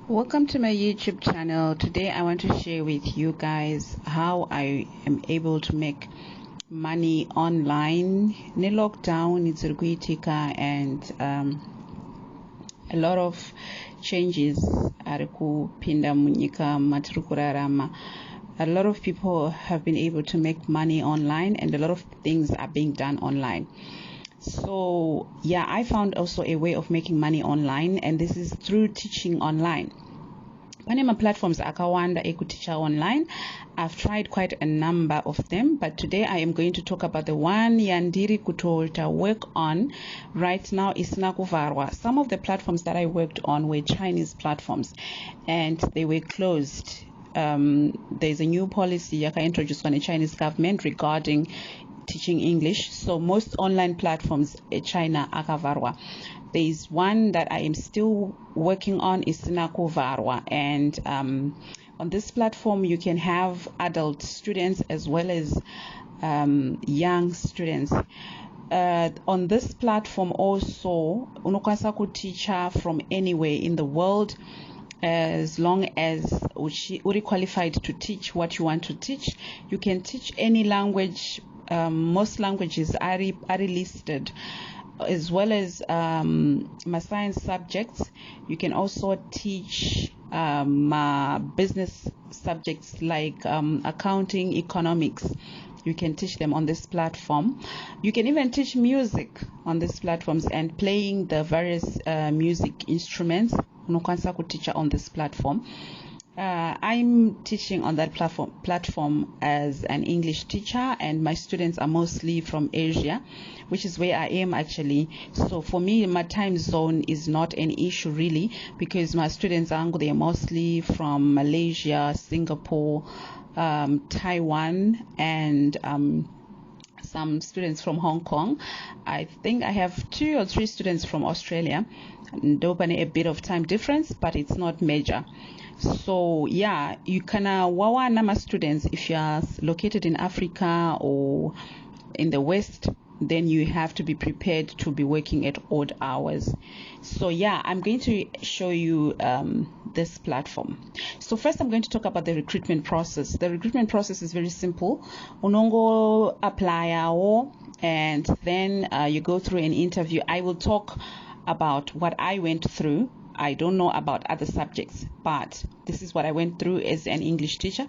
Welcome to my YouTube channel. Today I want to share with you guys how I am able to make money online. Ni lockdown it's kuitika and a lot of changes ari kupinda munyika matiri kurarama. A lot of people have been able to make money online and a lot of things are being done online. So yeah, I found also a way of making money online, and this is through teaching online. Panema platforms akawanda ekuticha online. I've tried quite a number of them, but today I am going to talk about the one yandiri kutolta work on right now isina kuvarwa. Some of the platforms that I worked on were Chinese platforms and they were closed. There's a new policy yaka introduced by the Chinese government regarding teaching English. So most online platforms in China akavarwa. There is one that I am still working on, is Sinako Varwa, and on this platform you can have adult students as well as young students. On this platform also unokwasa teacher from anywhere in the world, as long as uri qualified to teach what you want to teach. You can teach any language. Most languages are listed, as well as my science subjects. You can also teach my business subjects like accounting, economics. You can teach them on this platform. You can even teach music on these platforms and playing the various music instruments. Unokwanisa kuteacher on this platform. I'm teaching on that platform as an English teacher, and my students are mostly from Asia, which is where I am actually. So for me, my time zone is not an issue really, because my students are mostly from Malaysia, Singapore, Taiwan, and some students from Hong Kong. I think I have 2 or 3 students from Australia. A bit of time difference, but it's not major. So yeah, you can wawa nama students if you are located in Africa or in the West, then you have to be prepared to be working at odd hours. So yeah, I'm going to show you this platform. So first I'm going to talk about the recruitment process. The recruitment process is very simple. Unongo apply and then you go through an interview. I will talk about what I went through. I don't know about other subjects, but this is what I went through as an English teacher.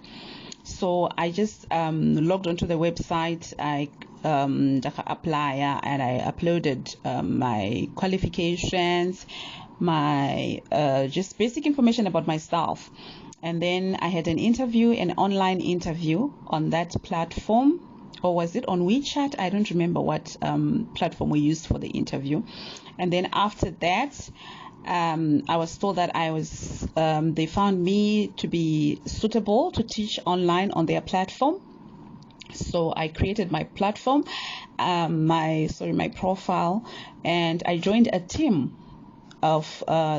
So I just logged onto the website. I apply and I uploaded my qualifications, my just basic information about myself, and then I had an interview, an online interview on that platform. Or was it on WeChat? I don't remember what platform we used for the interview. And then after that, I was told that they found me to be suitable to teach online on their platform. So I created my platform, my profile, and I joined a team of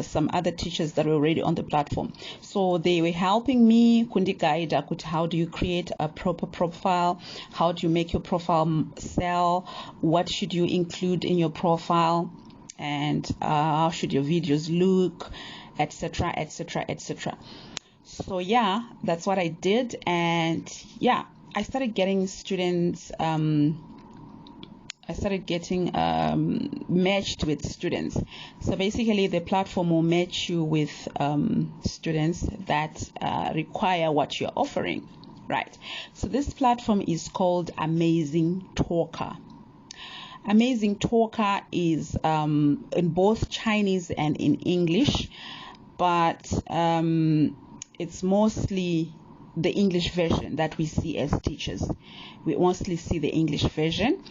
some other teachers that were already on the platform. So they were helping me kundi guide how do you create a proper profile, how do you make your profile sell, what should you include in your profile, and how should your videos look, etc, etc, etc. So yeah, that's what I did, and yeah, I started getting students. I started getting matched with students. So basically the platform will match you with students that require what you're offering, right? So this platform is called Amazing Talker. Amazing Talker is in both Chinese and in English, but it's mostly the English version that we see as teachers. We mostly see the English version.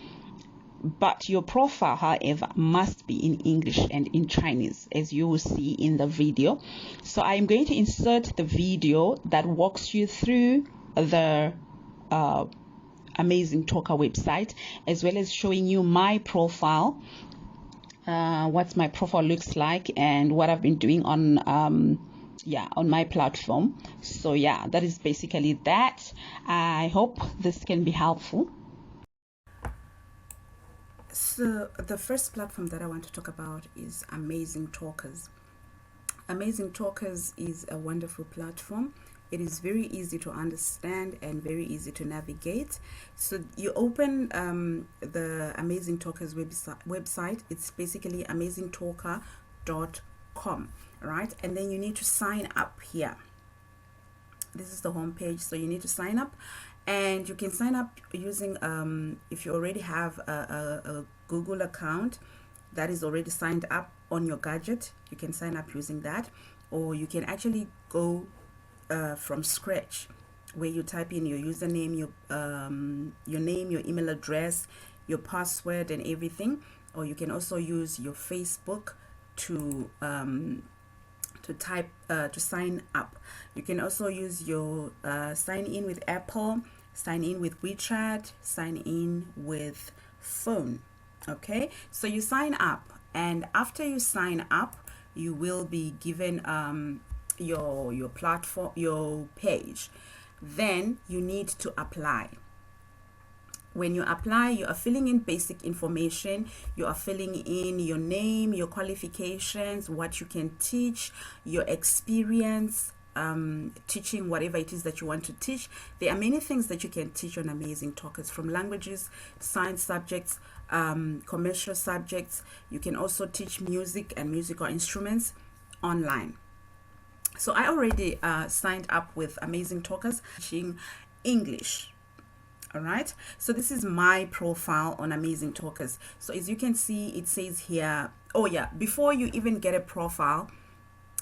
But your profile, however, must be in English and in Chinese, as you will see in the video. So I am going to insert the video that walks you through the Amazing Talker website, as well as showing you my profile, what my profile looks like, and what I've been doing on my platform. So yeah, that is basically that. I hope this can be helpful. So the first platform that I want to talk about is Amazing Talkers. Amazing Talkers is a wonderful platform. It is very easy to understand and very easy to navigate. So you open the Amazing Talkers website. It's basically amazingtalker.com, right? And then you need to sign up here. This is the home page, so you need to sign up, and you can sign up using if you already have a Google account that is already signed up on your gadget, you can sign up using that, or you can actually go from scratch, where you type in your username, your name, your email address, your password and everything. Or you can also use your Facebook to sign up. You can also use your sign in with Apple, sign in with WeChat, sign in with phone. Okay, so you sign up, and after you sign up, you will be given your platform, your page. Then you need to apply. When you apply, you are filling in basic information. You are filling in your name, your qualifications, what you can teach, your experience teaching whatever it is that you want to teach. There are many things that you can teach on Amazing Talkers, from languages, science subjects, commercial subjects. You can also teach music and musical instruments online. So I already signed up with Amazing Talkers, teaching English. All right, so this is my profile on Amazing Talkers. So as you can see, it says here, oh yeah, before you even get a profile,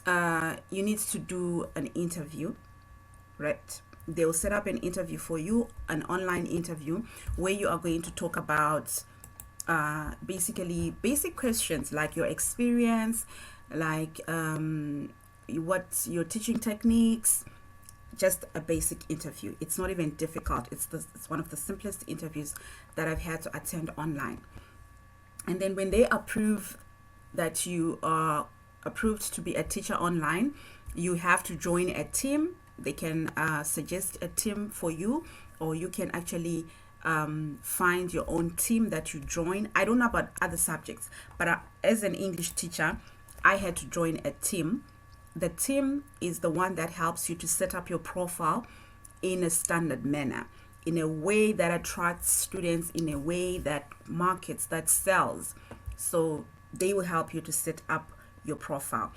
you need to do an interview, right? They'll set up an interview for you, an online interview, where you are going to talk about basically basic questions like your experience, like what your teaching techniques. Just a basic interview. It's not even difficult. It's one of the simplest interviews that I've had to attend online. And then when they approve that you are approved to be a teacher online, you have to join a team. They can suggest a team for you, or you can actually find your own team that you join. I don't know about other subjects, but as an English teacher, I had to join a team. The team is the one that helps you to set up your profile in a standard manner, in a way that attracts students, in a way that markets, that sells. So they will help you to set up your profile.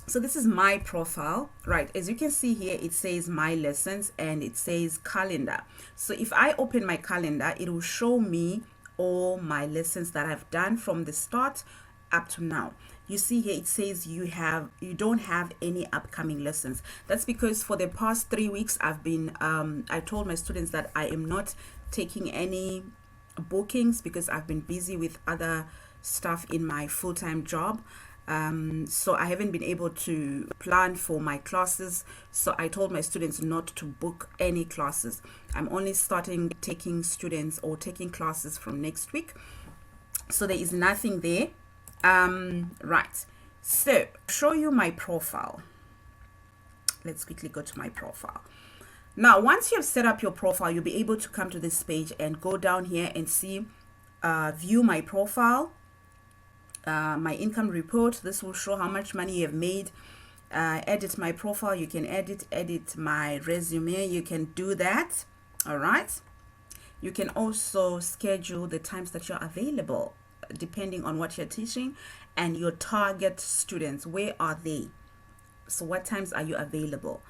So this is my profile, right? As you can see here, it says my lessons and it says calendar. So if I open my calendar, it will show me all my lessons that I've done from the start up to now. You see here it says you don't have any upcoming lessons. That's because for the past 3 weeks I've been I told my students that I am not taking any bookings because I've been busy with other stuff in my full-time job. So I haven't been able to plan for my classes. So I told my students not to book any classes. I'm only starting taking students or taking classes from next week. So there is nothing there. Right, so show you my profile. Let's quickly go to my profile. Now once you have set up your profile, you'll be able to come to this page and go down here and see view my profile, my income report. This will show how much money you have made. Edit my profile. You can edit my resume. You can do that. All right, you can also schedule the times that you're available depending on what you're teaching, and your target students, where are they? So what times are you available?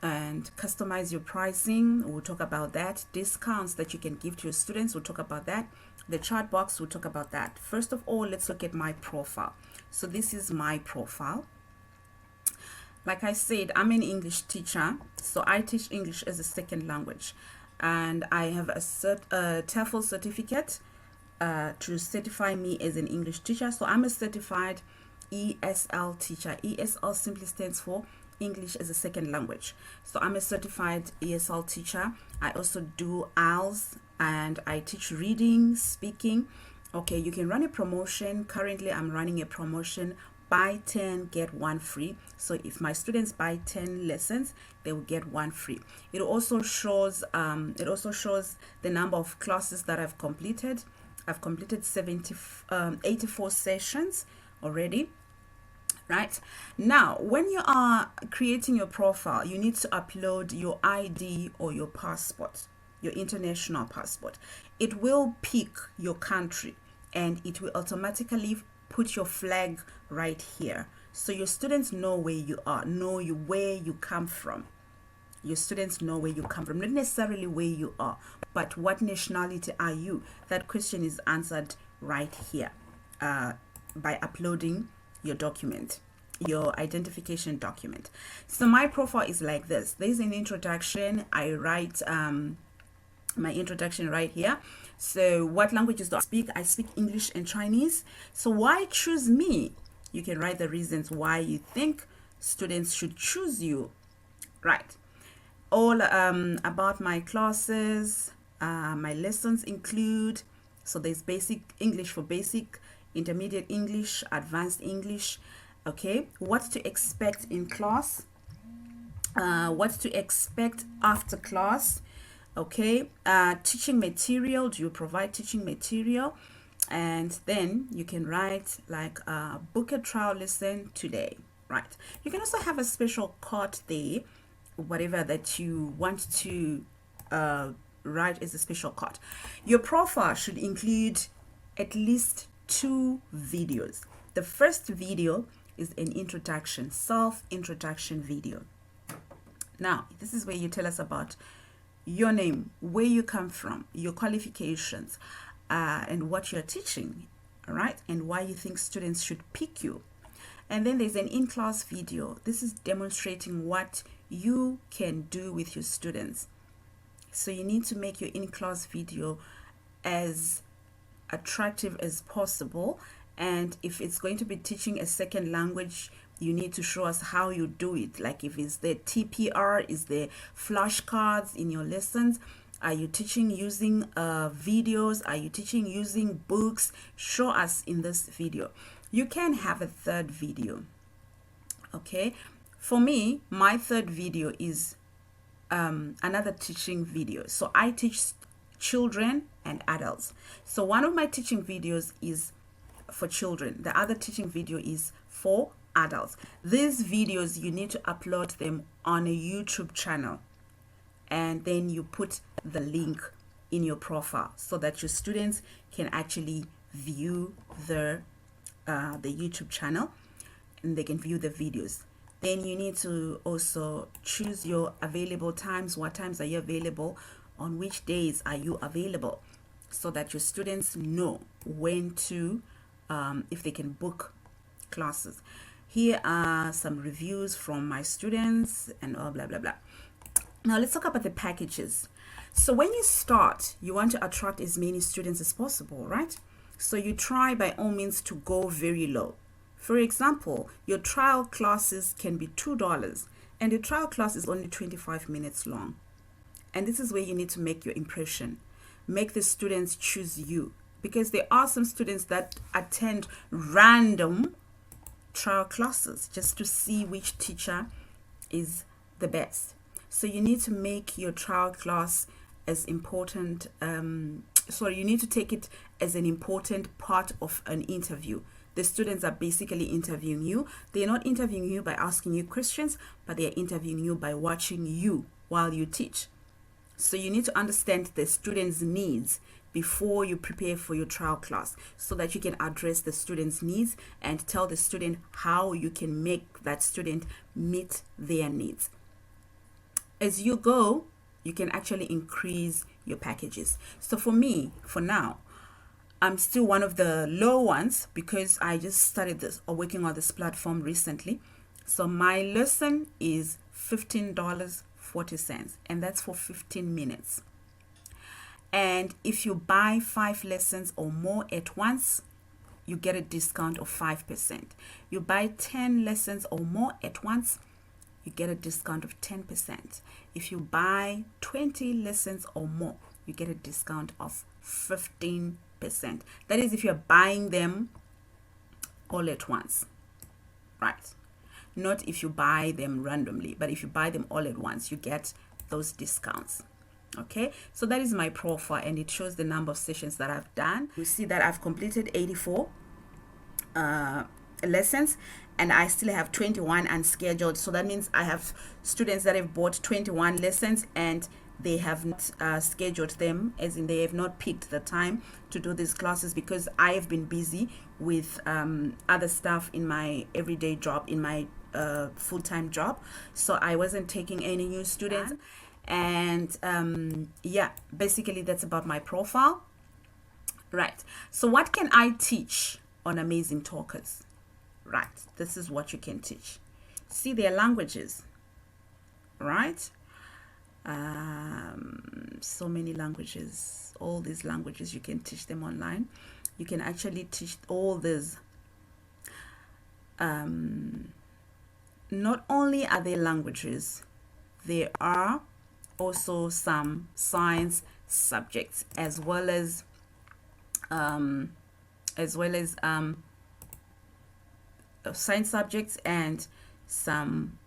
And customize your pricing, we'll talk about that. Discounts that you can give to your students, we'll talk about that. The chat box, we'll talk about that. First of all, let's look at my profile. So this is my profile. Like I said, I'm an English teacher, so I teach English as a second language, and I have a TEFL certificate to certify me as an English teacher. So I'm a certified ESL teacher. ESL simply stands for English as a second language. So I'm a certified ESL teacher. I also do IELTS, and I teach reading, speaking. Okay, you can run a promotion. Currently I'm running a promotion, buy 10 get 1 free. So if my students buy 10 lessons, they will get 1 free. It also shows the number of classes that I've completed. I've completed 84 sessions already. Right now, when you are creating your profile, you need to upload your ID or your passport, your international passport. It will pick your country and it will automatically put your flag right here, so your students know where you are, where you come from. Your students know where you come from, not necessarily where you are, but what nationality are you. That question is answered right here by uploading your document, your identification document. So my profile is like this. There's an introduction. I write my introduction right here. So what languages do I speak? I speak English and Chinese. So why choose me? You can write the reasons why you think students should choose you. Right. All about my classes. My lessons include, so there's basic English for basic, intermediate English, advanced English. Okay, what to expect in class, what to expect after class. Okay, teaching material. Do you provide teaching material? And then you can write like book a trial lesson today. Right. You can also have a special card there, whatever that you want to write as a special card. Your profile should include at least 2 videos. The first video is an introduction, self-introduction video. Now, this is where you tell us about your name, where you come from, your qualifications, and what you're teaching, all right, and why you think students should pick you. And then there's an in-class video. This is demonstrating what you can do with your students. So you need to make your in-class video as attractive as possible. And if it's going to be teaching a second language, you need to show us how you do it. Like if it's the TPR, is there flashcards in your lessons? Are you teaching using videos? Are you teaching using books? Show us in this video. You can have a third video. Okay, for me, my third video is another teaching video. So I teach children and adults. So one of my teaching videos is for children. The other teaching video is for adults. These videos, you need to upload them on a YouTube channel, and then you put the link in your profile so that your students can actually view the YouTube channel and they can view the videos. Then you need to also choose your available times. What times are you available? On which days are you available? So that your students know when to, if they can book classes. Here are some reviews from my students and all blah, blah, blah. Now let's talk about the packages. So when you start, you want to attract as many students as possible, right? So you try by all means to go very low. For example, your trial classes can be $2 and the trial class is only 25 minutes long. And this is where you need to make your impression. Make the students choose you, because there are some students that attend random trial classes just to see which teacher is the best. So you need to make your trial class as important. You need to take it as an important part of an interview. The students are basically interviewing you. They're not interviewing you by asking you questions, but they're interviewing you by watching you while you teach. So you need to understand the students' needs before you prepare for your trial class, so that you can address the students' needs and tell the student how you can make that student meet their needs. As you go, you can actually increase your packages. So for me, for now, I'm still one of the low ones because I just started this or working on this platform recently. So my lesson is $15.40, and that's for 15 minutes. And if you buy 5 lessons or more at once, you get a discount of 5%. You buy 10 lessons or more at once, you get a discount of 10%. If you buy 20 lessons or more, you get a discount of 15%. That is if you're buying them all at once, right? Not if you buy them randomly, but if you buy them all at once, you get those discounts. Okay, so that is my profile, and it shows the number of sessions that I've done. You see that I've completed 84 lessons, and I still have 21 unscheduled. So that means I have students that have bought 21 lessons and they have not scheduled them, as in they have not picked the time to do these classes because I have been busy with other stuff in my everyday job, in my full-time job. So I wasn't taking any new students. And yeah, basically that's about my profile. Right. So what can I teach on Amazing Talkers? Right. This is what you can teach. See, their languages. Right. So many languages. All these languages, you can teach them online. You can actually teach all these. Not only are there languages, there are also some science subjects as well as science subjects and some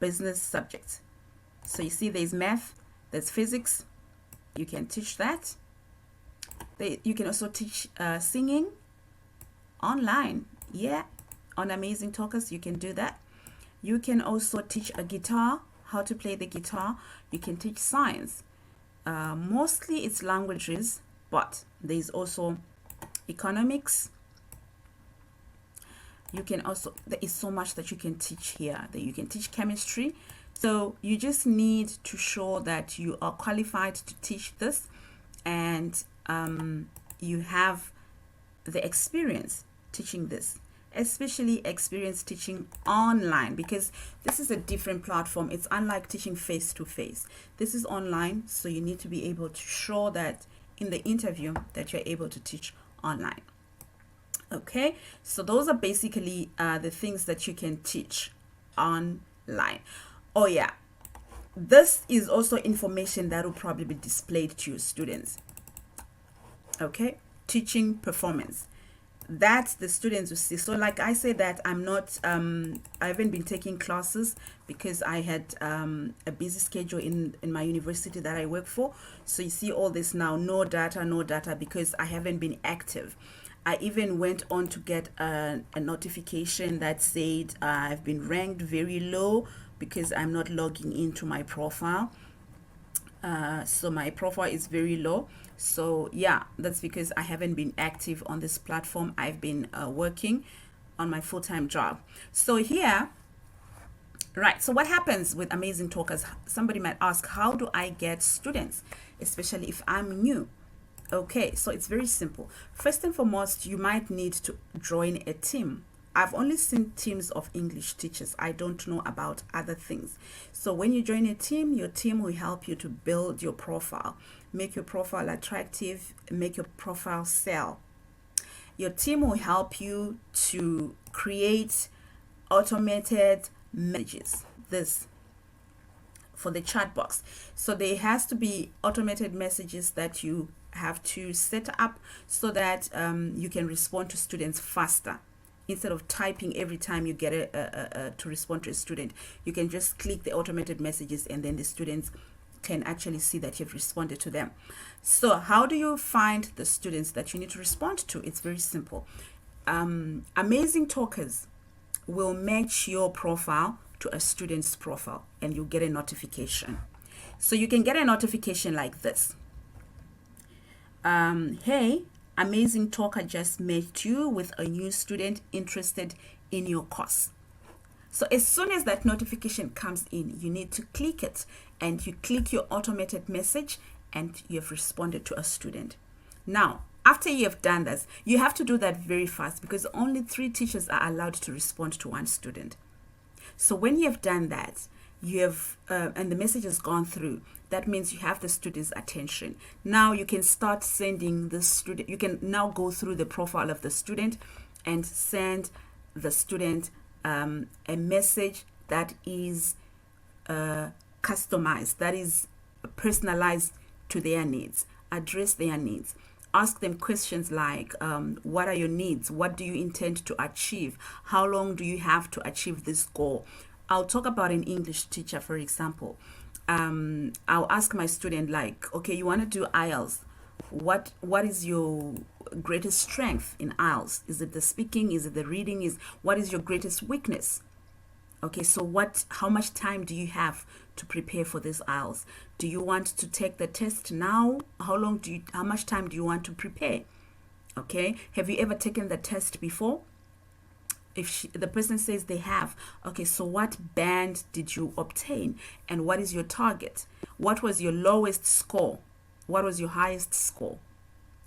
business subjects. So you see there's math, there's physics, you can teach that. You can also teach singing online. Yeah, on Amazing Talkers you can do that. You can also teach a guitar, how to play the guitar. You can teach science. Mostly it's languages, but there's also economics. You can also, there is so much that you can teach here. That you can teach chemistry. So you just need to show that you are qualified to teach this, and you have the experience teaching this, especially experience teaching online, because this is a different platform. It's unlike teaching face to face. This is online, so you need to be able to show that in the interview that you're able to teach online. Okay, so those are basically the things that you can teach online. Oh yeah, this is also information that will probably be displayed to your students. Okay, teaching performance, that the students will see. So like I said that I'm not I haven't been taking classes because I had a busy schedule in my university that I work for. So you see all this now, no data, because I haven't been active. I even went on to get a notification that said I've been ranked very low because I'm not logging into my profile. So my profile is very low. So yeah, that's because I haven't been active on this platform. I've been working on my full-time job. So here, right, so what happens with Amazing Talkers? Somebody might ask, how do I get students, especially if I'm new? Okay, so it's very simple. First and foremost, you might need to join a team. I've only seen teams of English teachers. I don't know about other things. So when you join a team, your team will help you to build your profile, make your profile attractive, make your profile sell. Your team will help you to create automated messages. This for the chat box. So there has to be automated messages that you have to set up so that you can respond to students faster. Instead of typing every time you get to respond to a student, you can just click the automated messages and then the students can actually see that you've responded to them. So how do you find the students that you need to respond to? It's very simple. Amazing Talkers will match your profile to a student's profile and you get a notification. So you can get a notification like this. Hey, Amazing Talker just matched you with a new student interested in your course. So as soon as that notification comes in, you need to click it and you click your automated message and you've responded to a student. Now, after you have done this, you have to do that very fast because only 3 teachers are allowed to respond to 1 student. So when you have done that, you have and the message has gone through, that means you have the student's attention. Now you can start sending the student, you can now go through the profile of the student and send the student a message that is customized, that is personalized to their needs, address their needs. Ask them questions like, what are your needs? What do you intend to achieve? How long do you have to achieve this goal? I'll talk about an English teacher, for example. I'll ask my student like, okay, you want to do IELTS. What is your greatest strength in IELTS? Is it the speaking? Is it the reading? What is your greatest weakness? Okay, so how much time do you have to prepare for this IELTS? Do you want to take the test now? How much time do you want to prepare? Okay, have you ever taken the test before? If the person says they have, okay, so what band did you obtain, and what is your target? What was your lowest score? What was your highest score?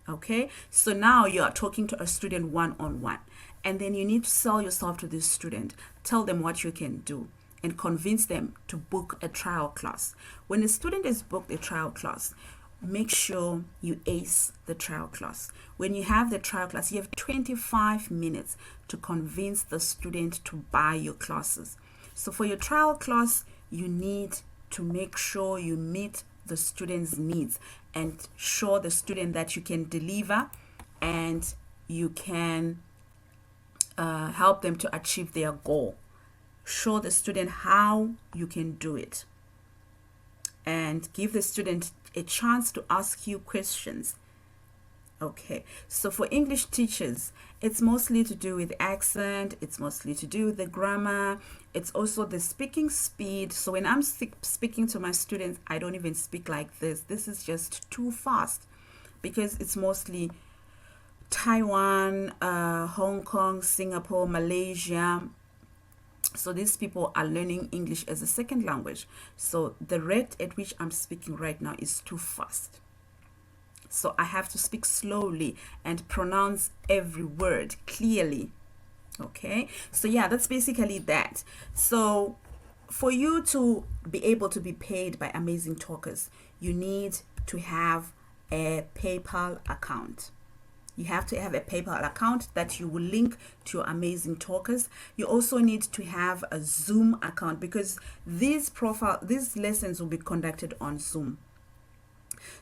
Okay, so now you are talking to a student one-on-one, and then you need to sell yourself to this student. Tell them what you can do and convince them to book a trial class. When a student is booked a trial class, make sure you ace the trial class. When you have the trial class, you have 25 minutes to convince the student to buy your classes. So for your trial class, you need to make sure you meet the student's needs and show the student that you can deliver and you can help them to achieve their goal. Show the student how you can do it and give the student a chance to ask you questions. Okay, so for English teachers, it's mostly to do with accent, it's mostly to do with the grammar, it's also the speaking speed. So when I'm speaking to my students, I don't even speak like this. This is just too fast because it's mostly Taiwan, Hong Kong, Singapore, Malaysia. So these people are learning English as a second language. So the rate at which I'm speaking right now is too fast. So I have to speak slowly and pronounce every word clearly. Okay, so yeah, that's basically that. So for you to be able to be paid by Amazing Talkers, you need to have a PayPal account. You have to have a PayPal account that you will link to your Amazing Talkers. You also need to have a Zoom account because these lessons will be conducted on Zoom.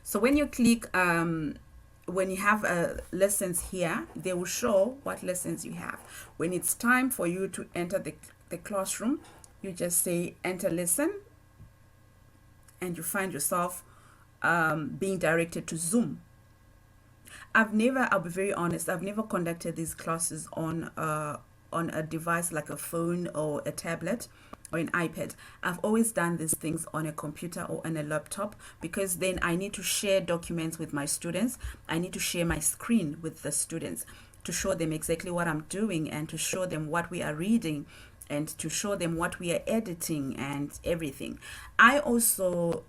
So when you click, when you have lessons here, they will show what lessons you have. When it's time for you to enter the classroom, you just say enter lesson and you find yourself being directed to Zoom. I'll be very honest, I've never conducted these classes on a device like a phone or a tablet or an iPad. I've always done these things on a computer or on a laptop because then I need to share documents with my students. I need to share my screen with the students to show them exactly what I'm doing and to show them what we are reading and to show them what we are editing and everything. I also,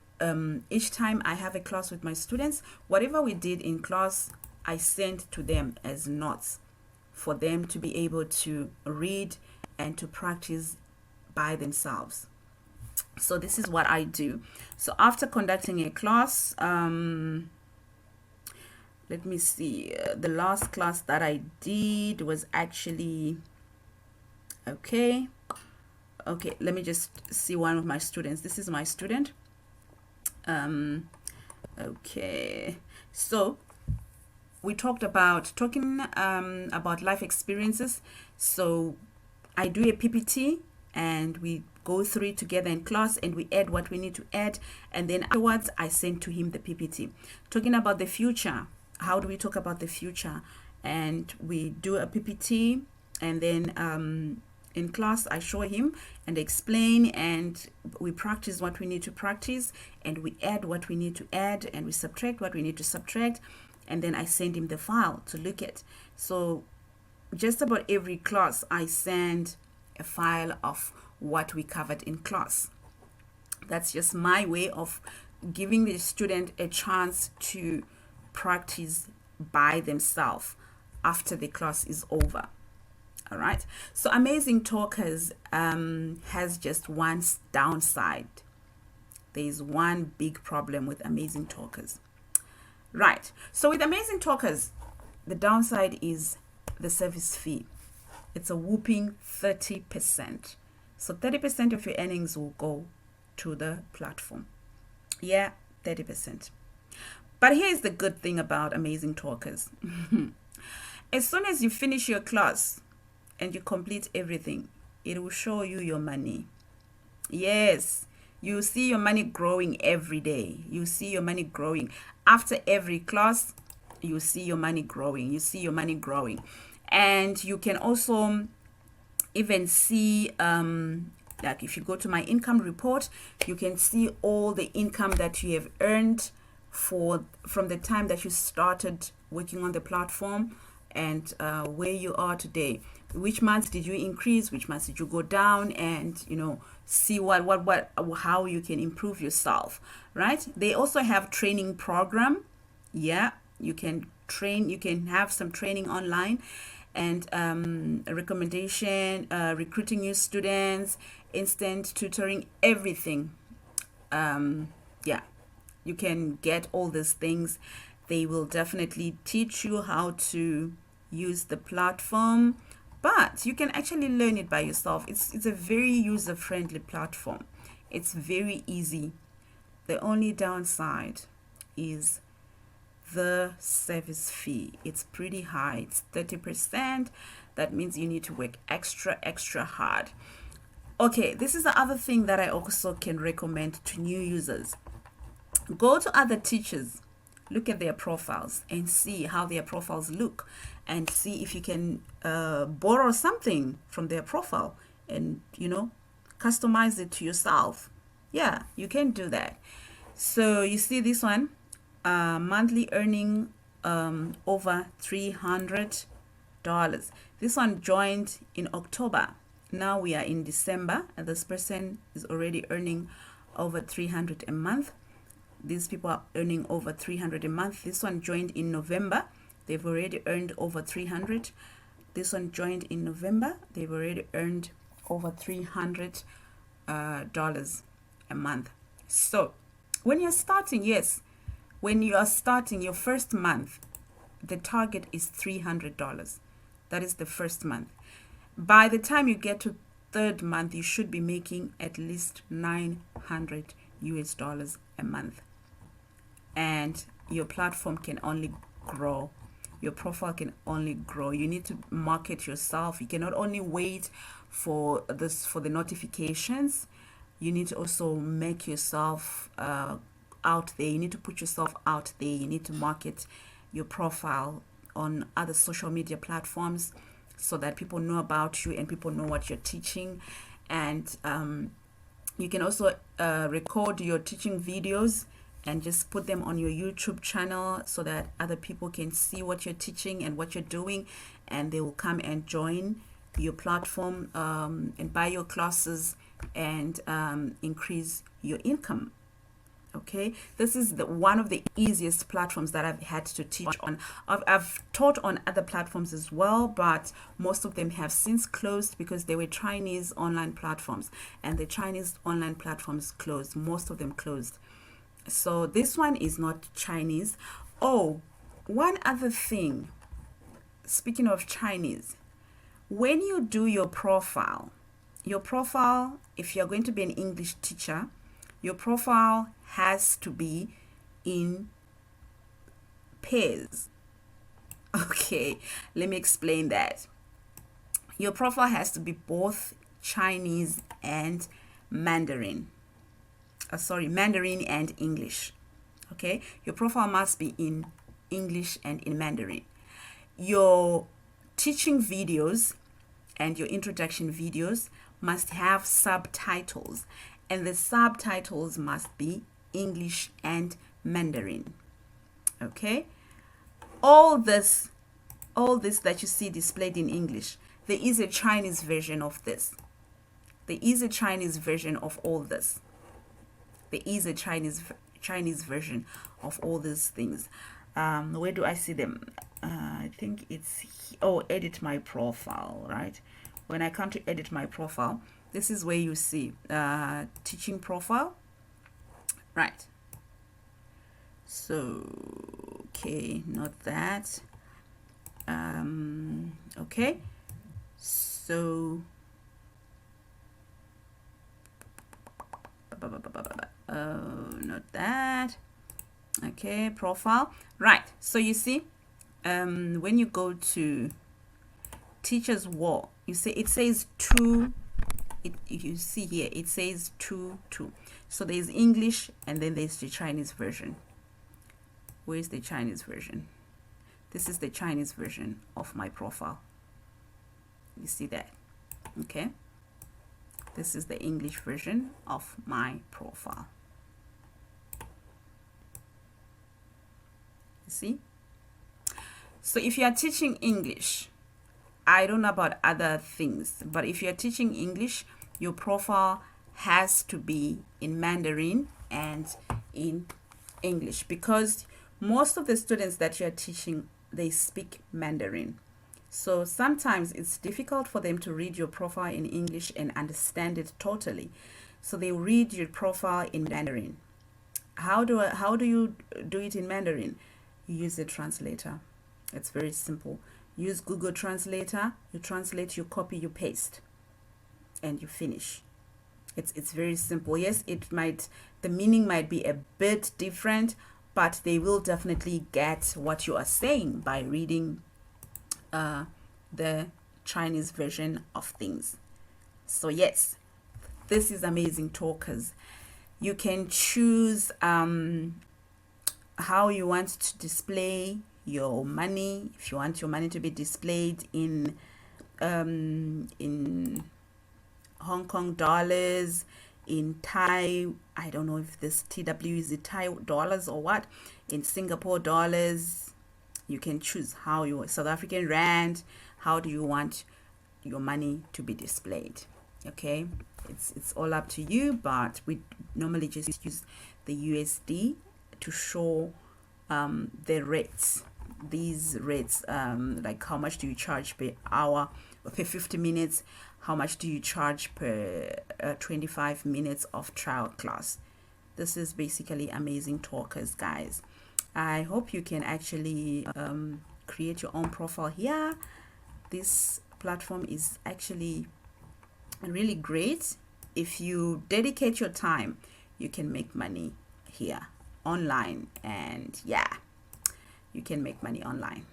each time I have a class with my students, whatever we did in class, I send to them as notes for them to be able to read and to practice by themselves. So this is what I do. So after conducting a class, let me see, the last class that I did was actually, okay, let me just see one of my students. This is my student. Okay, so we talking about life experiences. So I do a PPT and we go through it together in class and we add what we need to add, and then afterwards I send to him the PPT. Talking about the future, how do we talk about the future? And we do a PPT, and then in class I show him and explain, and we practice what we need to practice, and we add what we need to add, and we subtract what we need to subtract, and then I send him the file to look at. So just about every class I send a file of what we covered in class. That's just my way of giving the student a chance to practice by themselves after the class is over. All right, so Amazing Talkers has just one downside. There is one big problem with Amazing Talkers. Right, so with Amazing Talkers, the downside is the service fee. It's a whooping 30%. So 30% of your earnings will go to the platform. Yeah, 30%. But here's the good thing about Amazing Talkers. As soon as you finish your class and you complete everything, it will show you your money. Yes, you see your money growing every day. You see your money growing. After every class, you see your money growing. You see your money growing. And you can also even see, like if you go to my income report, you can see all the income that you have earned from the time that you started working on the platform, and where you are today. Which months did you increase? Which months did you go down? And see how you can improve yourself, right? They also have training program. Yeah, you can train. You can have some training online, and a recommendation, recruiting new students, instant tutoring, everything. Yeah, you can get all these things. They will definitely teach you how to use the platform, but you can actually learn it by yourself. It's a very user-friendly platform. It's very easy. The only downside is the service fee. It's pretty high. It's 30%. That means you need to work extra hard. Okay, this is the other thing that I also can recommend to new users. Go to other teachers, look at their profiles and see how their profiles look, and see if you can borrow something from their profile and customize it to yourself. Yeah, you can do that. So you see this one, monthly earning over $300. This one joined in October. Now we are in December, and this person is already earning over $300 a month. These people are earning over $300 a month. This one joined in November. They've already earned over $300. This one joined in November. They've already earned over $300 a month. So when you're starting, yes, when you are starting your first month, the target is $300. That is the first month. By the time you get to third month, you should be making at least $900 a month. And your platform can only grow. Your profile can only grow. You need to market yourself. You cannot only wait for the notifications. You need to also make yourself out there. You need to put yourself out there. You need to market your profile on other social media platforms so that people know about you and people know what you're teaching. And you can also record your teaching videos and just put them on your YouTube channel so that other people can see what you're teaching and what you're doing, and they will come and join your platform and buy your classes and increase your income. Okay, this is one of the easiest platforms that I've had to teach on. I've taught on other platforms as well, but most of them have since closed because they were Chinese online platforms, and the Chinese online platforms closed. Most of them closed. So this one is not Chinese. Oh, one other thing. Speaking of Chinese, when you do your profile, if you're going to be an English teacher, your profile has to be in pairs. Okay, let me explain that. Your profile has to be both Chinese and Mandarin. Mandarin and English. Okay, your profile must be in English and in Mandarin. Your teaching videos and your introduction videos must have subtitles, and the subtitles must be English and Mandarin. Okay, all this that you see displayed in English, there is a Chinese version of this. There is a Chinese version of all this. There is a Chinese version of all these things. Where do I see them? I think it's edit my profile, right? When I come to edit my profile, this is where you see teaching profile, right? So okay, not that. Okay, so not that. Okay, profile, right? So you see, when you go to teachers wall, you see it says 2. You see here it says 2. So there's English and then there's the Chinese version. Where's the Chinese version? This is the Chinese version of my profile. You see that? Okay. This is the English version of my profile. You see? So if you are teaching English, I don't know about other things, but if you're teaching English, your profile has to be in Mandarin and in English, because most of the students that you're teaching, they speak Mandarin. So sometimes it's difficult for them to read your profile in English and understand it totally. So they read your profile in Mandarin. How do you do it in Mandarin? You use a translator. It's very simple. Use Google Translator. You translate, you copy, you paste, and you finish. It's very simple. Yes, the meaning might be a bit different, but they will definitely get what you are saying by reading the Chinese version of things. So yes, this is Amazing Talkers. You can choose how you want to display your money. If you want your money to be displayed in Hong Kong dollars, in Thai, I don't know if this TW is the Thai dollars or what, in Singapore dollars, you can choose how you, South African rand, how do you want your money to be displayed. Okay, it's all up to you, but we normally just use the USD to show the rates. These rates, like how much do you charge per hour or per 50 minutes, how much do you charge per 25 minutes of trial class. This is basically Amazing Talkers, guys. I hope you can actually create your own profile here. This platform is actually really great. If you dedicate your time, you can make money here online, and yeah, you can make money online.